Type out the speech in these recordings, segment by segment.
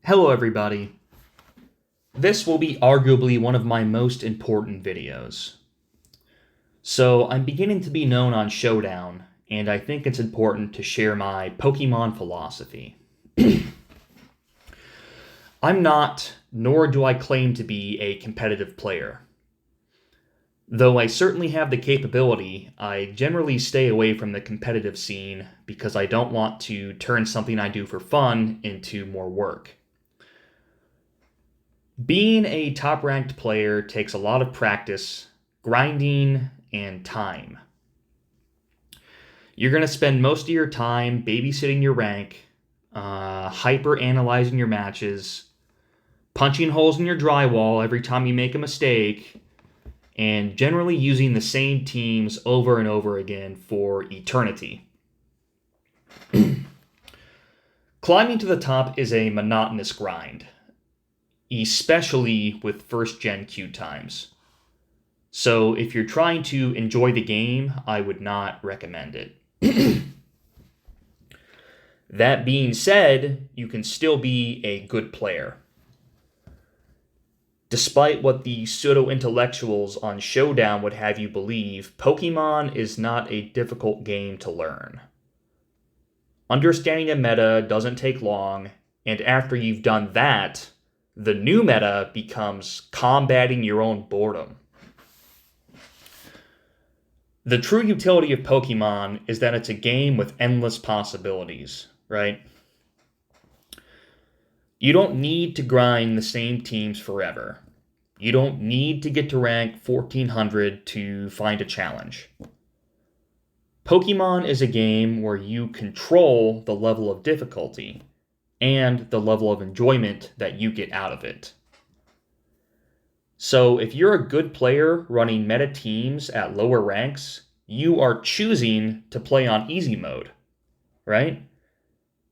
Hello everybody. This will be arguably one of my most important videos. So I'm beginning to be known on Showdown, and I think it's important to share my Pokemon philosophy. I'm not, nor do I claim to be, a competitive player. Though I certainly have the capability, I generally stay away from the competitive scene because I don't want to turn something I do for fun into more work. Being a top-ranked player takes a lot of practice, grinding, and time. You're going to spend most of your time babysitting your rank, hyper-analyzing your matches, punching holes in your drywall every time you make a mistake, and generally using the same teams over and over again for eternity. Climbing to the top is a monotonous grind, especially with first-gen queue times. So if you're trying to enjoy the game, I would not recommend it. That being said, you can still be a good player. Despite what the pseudo-intellectuals on Showdown would have you believe, Pokemon is not a difficult game to learn. Understanding a meta doesn't take long, and after you've done that, the new meta becomes combating your own boredom. The true utility of Pokemon is that it's a game with endless possibilities, right? You don't need to grind the same teams forever. You don't need to get to rank 1400 to find a challenge. Pokemon is a game where you control the level of difficulty and the level of enjoyment that you get out of it. So if you're a good player running meta teams at lower ranks, you are choosing to play on easy mode, right?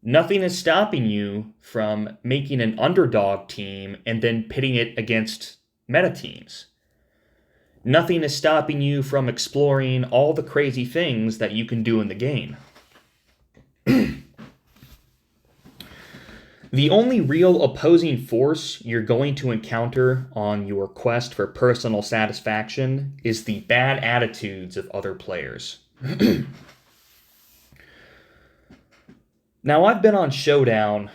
Nothing is stopping you from making an underdog team and then pitting it against meta teams. Nothing is stopping you from exploring all the crazy things that you can do in the game. The only real opposing force you're going to encounter on your quest for personal satisfaction is the bad attitudes of other players. Now, I've been on Showdown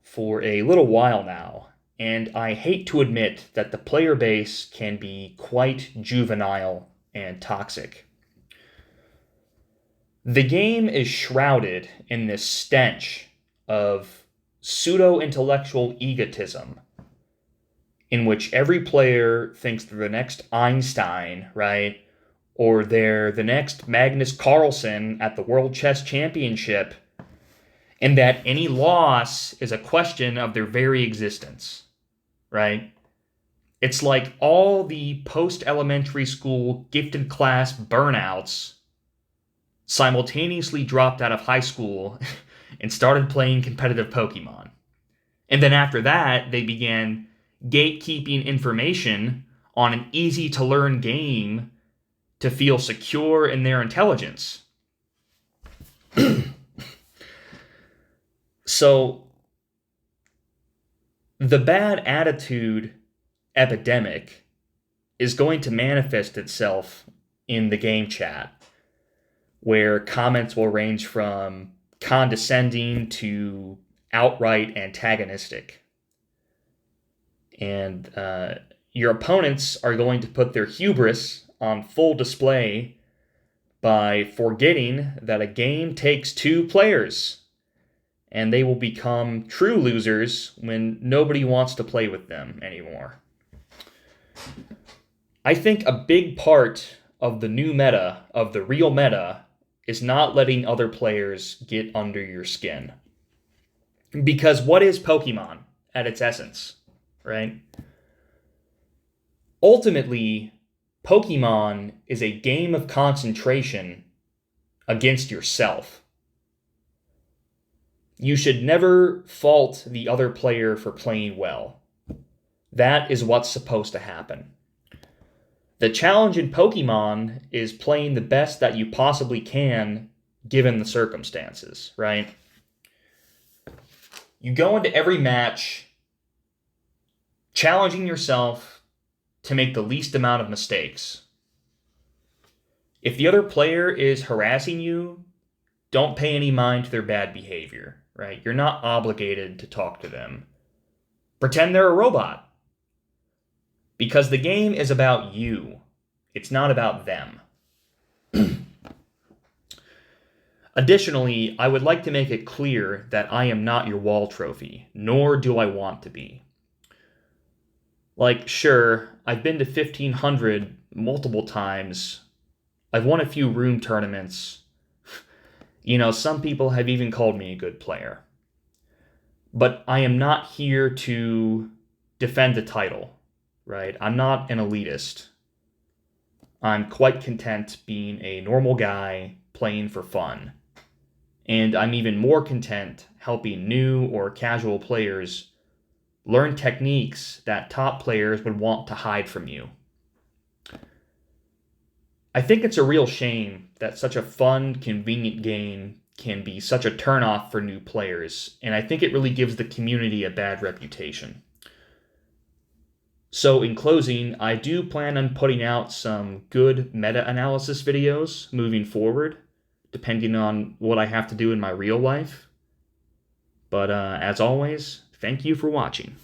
for a little while now, and I hate to admit that the player base can be quite juvenile and toxic. The game is shrouded in this stench of pseudo-intellectual egotism, in which every player thinks they're the next Einstein, right? Or they're the next Magnus Carlsen at the World Chess Championship, and that any loss is a question of their very existence, right? It's like all the post-elementary school gifted class burnouts simultaneously dropped out of high school and started playing competitive Pokemon. And then after that, they began gatekeeping information on an easy-to-learn game to feel secure in their intelligence. So, the bad attitude epidemic is going to manifest itself in the game chat, where comments will range from condescending to outright antagonistic. And your opponents are going to put their hubris on full display by forgetting that a game takes two players, and they will become true losers when nobody wants to play with them anymore. I think a big part of the new meta, of the real meta, is not letting other players get under your skin. Because what is Pokemon at its essence, right? Ultimately, Pokemon is a game of concentration against yourself. You should never fault the other player for playing well. That is what's supposed to happen. The challenge in Pokemon is playing the best that you possibly can given the circumstances, right? You go into every match challenging yourself to make the least amount of mistakes. If the other player is harassing you, don't pay any mind to their bad behavior, right? You're not obligated to talk to them. Pretend they're a robot. Because the game is about you. It's not about them. Additionally, I would like to make it clear that I am not your wall trophy, nor do I want to be. Like, sure, I've been to 1500 multiple times. I've won a few room tournaments. Some people have even called me a good player. But I am not here to defend the title, right? I'm not an elitist. I'm quite content being a normal guy playing for fun. And I'm even more content helping new or casual players learn techniques that top players would want to hide from you. I think it's a real shame that such a fun, convenient game can be such a turnoff for new players, and I think it really gives the community a bad reputation. So in closing, I do plan on putting out some good meta-analysis videos moving forward, depending on what I have to do in my real life. But as always, thank you for watching.